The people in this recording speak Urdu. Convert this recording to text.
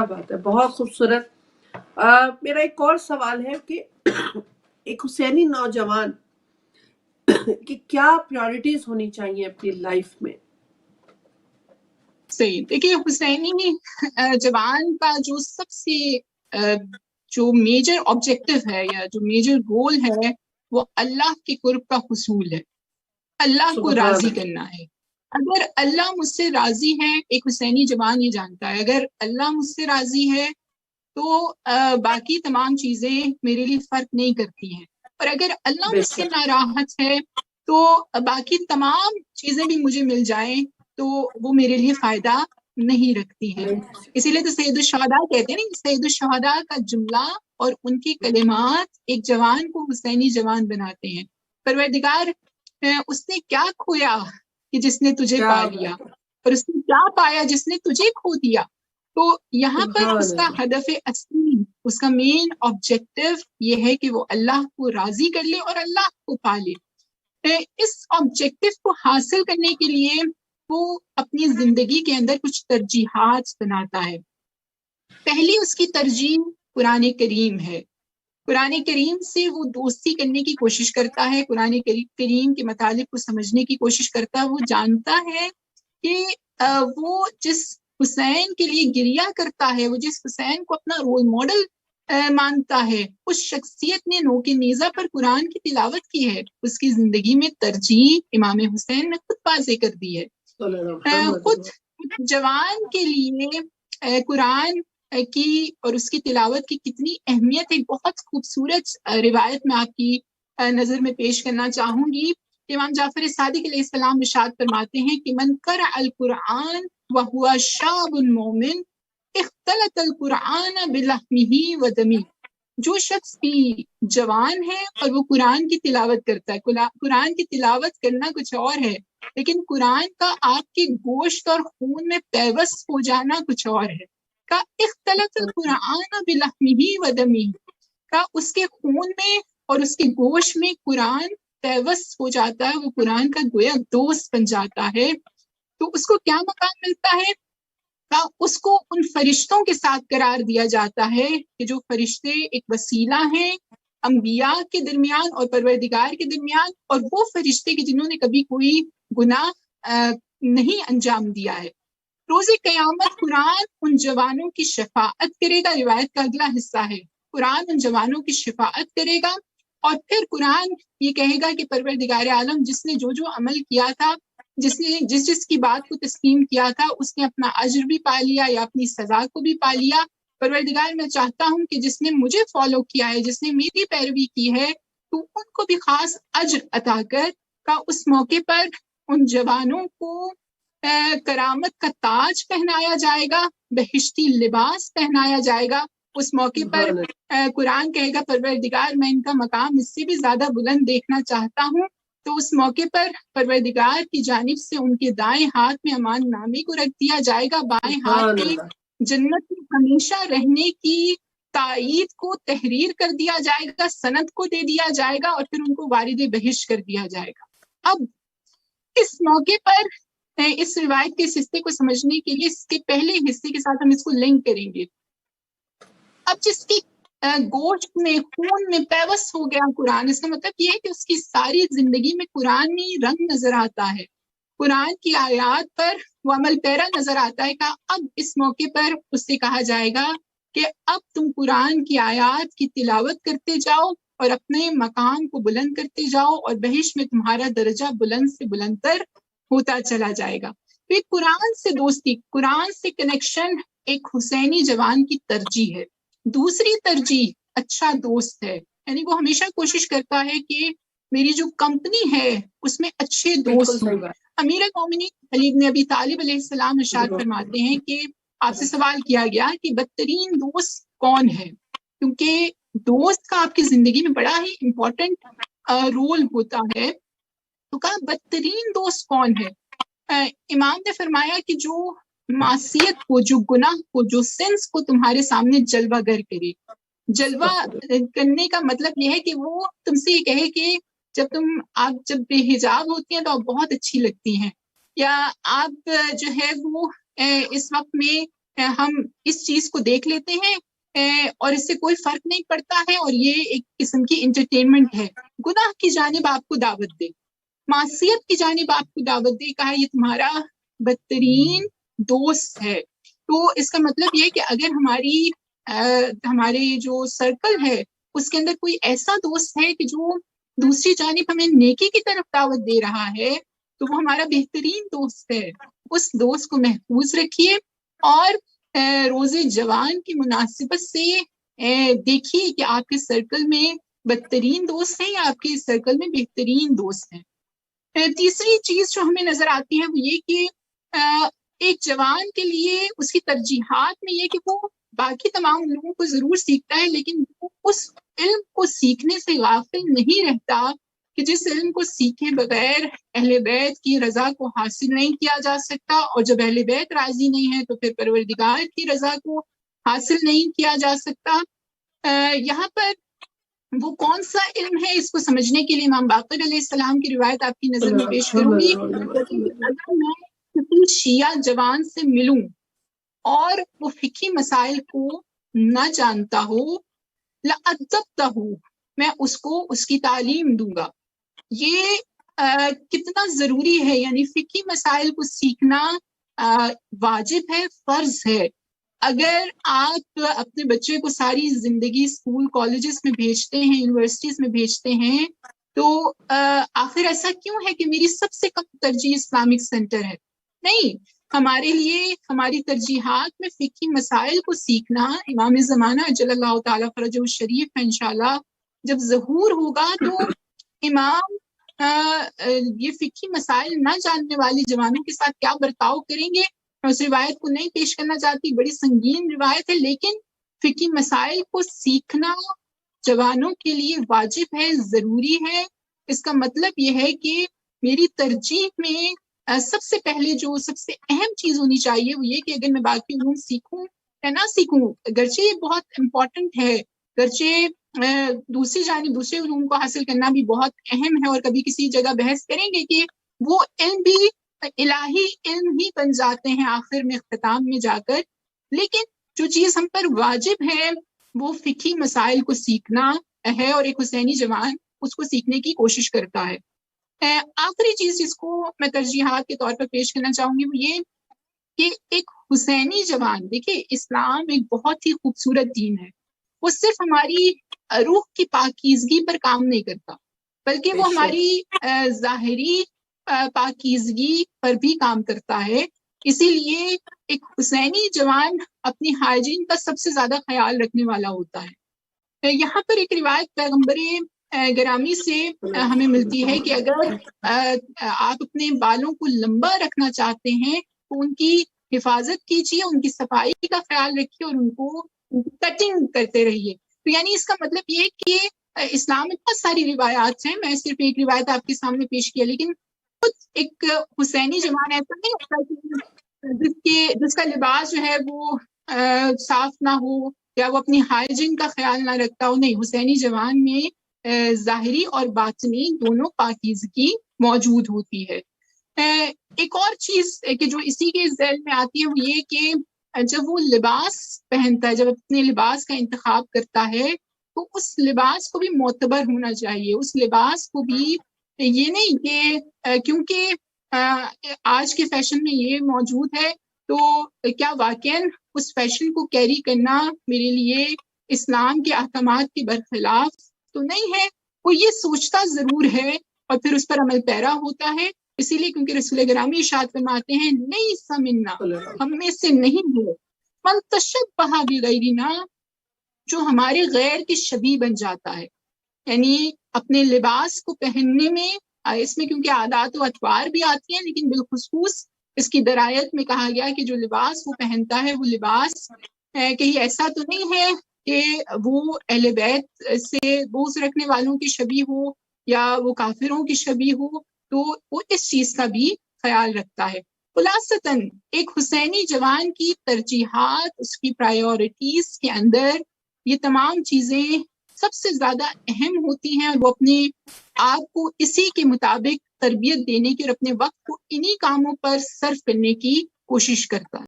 بات ہے, بہت خوبصورت. میرا ایک اور سوال ہے کہ ایک حسینی نوجوان کی کیا پریورٹیز ہونی چاہیے اپنی لائف میں؟ صحیح. دیکھیے حسینی جوان کا جو سب سے جو میجر آبجیکٹو ہے یا جو میجر گول ہے وہ اللہ کے قرب کا حصول ہے, اللہ کو راضی کرنا ہے. اگر اللہ مجھ سے راضی ہے, ایک حسینی جوان یہ جانتا ہے اگر اللہ مجھ سے راضی ہے تو باقی تمام چیزیں میرے لیے فرق نہیں کرتی ہیں, اور اگر اللہ مجھ سے ناراحت ہے تو باقی تمام چیزیں بھی مجھے مل جائیں تو وہ میرے لیے فائدہ نہیں رکھتی ہیں. اسی لیے تو سید الشہداء کہتے ہیں نا, سید الشہداء کا جملہ اور ان کی کلمات ایک جوان کو حسینی جوان بناتے ہیں. پروردگار اس نے کیا کھویا کہ جس نے تجھے پا لیا, اور اس نے کیا پایا جس نے تجھے کھو دیا. تو یہاں پر اس کا ہدف اصلی, اس کا مین آبجیکٹو یہ ہے کہ وہ اللہ کو راضی کر لے اور اللہ کو پا لے. اس آبجیکٹو کو حاصل کرنے کے لیے وہ اپنی زندگی کے اندر کچھ ترجیحات بناتا ہے. پہلی اس کی ترجیح قرآن کریم ہے. قرآن کریم سے وہ دوستی کرنے کی کوشش کرتا ہے, قرآن کریم کے مطالب کو سمجھنے کی کوشش کرتا ہے. وہ جانتا ہے کہ وہ جس حسین کے لیے گریہ کرتا ہے, وہ جس حسین کو اپنا رول ماڈل مانتا ہے, اس شخصیت نے نوک نیزہ پر قرآن کی تلاوت کی ہے. اس کی زندگی میں ترجیح امام حسین نے خود واضح کر دی ہے. خود جوان کے لیے قرآن کی اور اس کی تلاوت کی کتنی اہمیت ہے, بہت خوبصورت روایت میں آپ کی نظر میں پیش کرنا چاہوں گی. امام جعفر صادق علیہ السلام ارشاد فرماتے ہیں کہ من قرأ القرآن وهو شاب مومن اختلط القرآن بلحمہ ودمہ. جو شخص بھی جوان ہے اور وہ قرآن کی تلاوت کرتا ہے, قرآن کی تلاوت کرنا کچھ اور ہے, لیکن قرآن کا آپ کے گوشت اور خون میں پیوست ہو جانا کچھ اور ہے. کا اختلط القرآن بلحمہ ودمہ, کا اس کے خون میں اور اس کے گوشت میں قرآن پیوست ہو جاتا ہے, وہ قرآن کا گویا دوست بن جاتا ہے. تو اس کو کیا مقام ملتا ہے؟ اس کو ان فرشتوں کے ساتھ قرار دیا جاتا ہے کہ جو فرشتے ایک وسیلہ ہیں انبیاء کے درمیان اور پروردگار کے درمیان, اور وہ فرشتے کہ جنہوں نے کبھی کوئی گناہ نہیں انجام دیا ہے. روز قیامت قرآن ان جوانوں کی شفاعت کرے گا. روایت کا اگلا حصہ ہے, قرآن ان جوانوں کی شفاعت کرے گا اور پھر قرآن یہ کہے گا کہ پروردگار عالم جس نے جو عمل کیا تھا, جس نے جس کی بات کو تسلیم کیا تھا, اس نے اپنا اجر بھی پا لیا یا اپنی سزا کو بھی پا لیا. پروردگار میں چاہتا ہوں کہ جس نے مجھے فالو کیا ہے, جس نے میری پیروی کی ہے, تو ان کو بھی خاص اجر عطا کر. کا اس موقع پر ان جوانوں کو کرامت کا تاج پہنایا جائے گا, بہشتی لباس پہنایا جائے گا. اس موقع پر قرآن کہے گا پروردگار میں ان کا مقام اس سے بھی زیادہ بلند دیکھنا چاہتا ہوں. تو اس موقع پر پروردگار کی جانب سے ان کے دائیں ہاتھ میں امان نامے کو رکھ دیا جائے گا, بائیں ہاتھ میں جنت میں ہمیشہ رہنے کی تائید کو تحریر کر دیا جائے گا, سند کو دے دیا جائے گا, اور پھر ان کو وارد بہشت کر دیا جائے گا. اب اس موقع پر اس روایت کے اس حصے کو سمجھنے کے لیے اس کے پہلے حصے کے ساتھ ہم اس کو لنک کریں گے. اب جس کی گوشت میں خون میں پیوست ہو گیا قرآن, اس کا مطلب یہ ہے کہ اس کی ساری زندگی میں قرآنی رنگ نظر آتا ہے, قرآن کی آیات پر وہ عمل پیرا نظر آتا ہے. کہ اب اس موقع پر اس سے کہا جائے گا کہ اب تم قرآن کی آیات کی تلاوت کرتے جاؤ اور اپنے مقام کو بلند کرتے جاؤ, اور بہشت میں تمہارا درجہ بلند سے بلند تر ہوتا چلا جائے گا. پھر قرآن سے دوستی, قرآن سے کنیکشن ایک حسینی جوان کی ترجیح ہے. دوسری ترجیح اچھا دوست ہے, یعنی وہ ہمیشہ کوشش کرتا ہے کہ میری جو کمپنی ہے اس میں اچھے دوست ہوں. امیر المومنین علی بن ابی طالب علیہ السلام ارشاد فرماتے ہیں کہ آپ سے سوال کیا گیا کہ بدترین دوست کون ہے, کیونکہ دوست کا آپ کی زندگی میں بڑا ہی امپورٹنٹ رول ہوتا ہے. تو کہا بدترین دوست کون ہے؟ امام نے فرمایا کہ جو معصیت کو, جو گناہ کو, جو سنس کو تمہارے سامنے جلوہ گر کرے. جلوہ کرنے کا مطلب یہ ہے کہ وہ تم سے یہ کہے کہ آپ جب بے حجاب ہوتی ہیں تو آپ بہت اچھی لگتی ہیں, یا آپ جو ہے وہ اس وقت میں ہم اس چیز کو دیکھ لیتے ہیں اور اس سے کوئی فرق نہیں پڑتا ہے، اور یہ ایک قسم کی انٹرٹینمنٹ ہے۔ گناہ کی جانب آپ کو دعوت دے، معصیت کی جانب آپ کو دعوت دے، کہا یہ تمہارا بدترین دوست ہے۔ تو اس کا مطلب یہ کہ اگر ہمارے جو سرکل ہے اس کے اندر کوئی ایسا دوست ہے کہ جو دوسری جانب ہمیں نیکی کی طرف دعوت دے رہا ہے تو وہ ہمارا بہترین دوست ہے۔ اس دوست کو محفوظ رکھیے اور روز جوان کی مناسبت سے دیکھیے کہ آپ کے سرکل میں بدترین دوست ہیں یا آپ کے سرکل میں بہترین دوست ہیں۔ تیسری چیز جو ہمیں نظر آتی ہے وہ یہ کہ ایک جوان کے لیے اس کی ترجیحات میں یہ کہ وہ باقی تمام لوگوں کو ضرور سیکھتا ہے، لیکن وہ اس علم کو سیکھنے سے غافل نہیں رہتا کہ جس علم کو سیکھے بغیر اہل بیت کی رضا کو حاصل نہیں کیا جا سکتا، اور جب اہل بیت راضی نہیں ہے تو پھر پروردگار کی رضا کو حاصل نہیں کیا جا سکتا۔ یہاں پر وہ کون سا علم ہے اس کو سمجھنے کے لیے امام باقر علیہ السلام کی روایت آپ کی نظر میں پیش کروں گی۔ اگر میں کسی شیعہ جوان سے ملوں اور وہ فقہی مسائل کو نہ جانتا ہو لَأَدَّبْتَهُ، میں اس کو اس کی تعلیم دوں گا۔ یہ کتنا ضروری ہے، یعنی فقہی مسائل کو سیکھنا واجب ہے، فرض ہے۔ اگر آپ اپنے بچے کو ساری زندگی اسکول کالجز میں بھیجتے ہیں، یونیورسٹیز میں بھیجتے ہیں، تو آخر ایسا کیوں ہے کہ میری سب سے کم ترجیح اسلامک سینٹر ہے؟ نہیں، ہمارے لیے ہماری ترجیحات میں فقہی مسائل کو سیکھنا امام زمانہ اجل اللہ تعالیٰ فرجہ الشریف ہے انشاءاللہ جب ظہور ہوگا تو امام یہ فقہی مسائل نہ جاننے والی جوانوں کے ساتھ کیا برتاؤ کریں گے۔ میں اس روایت کو نہیں پیش کرنا چاہتی، بڑی سنگین روایت ہے، لیکن فقہی مسائل کو سیکھنا جوانوں کے لیے واجب ہے، ضروری ہے۔ اس کا مطلب یہ ہے کہ میری ترجیح میں سب سے پہلے جو سب سے اہم چیز ہونی چاہیے وہ یہ کہ اگر میں باقی علوم سیکھوں یا نہ سیکھوں، گرچہ یہ بہت امپورٹنٹ ہے، گرچہ دوسری جانب دوسرے علوم کو حاصل کرنا بھی بہت اہم ہے، اور کبھی کسی جگہ بحث کریں گے کہ وہ علم بھی الہی علم ہی بن جاتے ہیں آخر میں اختتام میں جا کر، لیکن جو چیز ہم پر واجب ہے وہ فقہی مسائل کو سیکھنا ہے، اور ایک حسینی جوان اس کو سیکھنے کی کوشش کرتا ہے۔ آخری چیز جس کو میں ترجیحات کے طور پر پیش کرنا چاہوں گی وہ یہ کہ ایک حسینی جوان، دیکھیں اسلام ایک بہت ہی خوبصورت دین ہے، وہ صرف ہماری روح کی پاکیزگی پر کام نہیں کرتا بلکہ وہ ہماری ظاہری پاکیزگی پر بھی کام کرتا ہے۔ اسی لیے ایک حسینی جوان اپنی ہائیجین کا سب سے زیادہ خیال رکھنے والا ہوتا ہے۔ یہاں پر ایک روایت پیغمبر گرامی سے ہمیں ملتی ہے کہ اگر آپ اپنے بالوں کو لمبا رکھنا چاہتے ہیں تو ان کی حفاظت کیجیے، ان کی صفائی کا خیال رکھیے اور ان کو کٹنگ کرتے رہیے۔ تو یعنی اس کا مطلب یہ کہ اسلام میں بہت ساری روایات ہیں، میں صرف ایک روایت آپ کے سامنے پیش کیا، لیکن خود ایک حسینی جوان ایسا نہیں ہوتا کہ جس کا لباس جو ہے وہ صاف نہ ہو یا وہ اپنی ہائیجین کا خیال نہ رکھتا ہو، نہیں، حسینی جوان میں ظاہری اور باطنی دونوں پاکیزگی موجود ہوتی ہے۔ ایک اور چیز کہ جو اسی کے ذیل میں آتی ہے وہ یہ کہ جب وہ لباس پہنتا ہے، جب اپنے لباس کا انتخاب کرتا ہے تو اس لباس کو بھی معتبر ہونا چاہیے، اس لباس کو بھی یہ نہیں کہ کیونکہ آج کے فیشن میں یہ موجود ہے تو کیا واقعاً اس فیشن کو کیری کرنا میرے لیے اسلام کے احکامات کے برخلاف تو نہیں ہے، وہ یہ سوچتا ضرور ہے اور پھر اس پر عمل پیرا ہوتا ہے، اسی لیے کیونکہ رسول گرامی ارشاد فرماتے ہیں لیس منا، ہم میں سے نہیں ہے، من تشبہ بغیرنا، جو ہمارے غیر کے شبیہ بن جاتا ہے، یعنی اپنے لباس کو پہننے میں اس میں کیونکہ عادات و اطوار بھی آتی ہیں، لیکن بالخصوص اس کی درایت میں کہا گیا کہ جو لباس وہ پہنتا ہے وہ لباس کہیں ایسا تو نہیں ہے کہ وہ اہل بیت سے بغض رکھنے والوں کی شبیہ ہو یا وہ کافروں کی شبیہ ہو، تو وہ اس چیز کا بھی خیال رکھتا ہے۔ خلاصتاً ایک حسینی جوان کی ترجیحات، اس کی پرائیورٹیز کے اندر یہ تمام چیزیں سب سے زیادہ اہم ہوتی ہیں، اور وہ اپنے آپ کو اسی کے مطابق تربیت دینے کی اور اپنے وقت کو انہی کاموں پر صرف کرنے کی کوشش کرتا ہے۔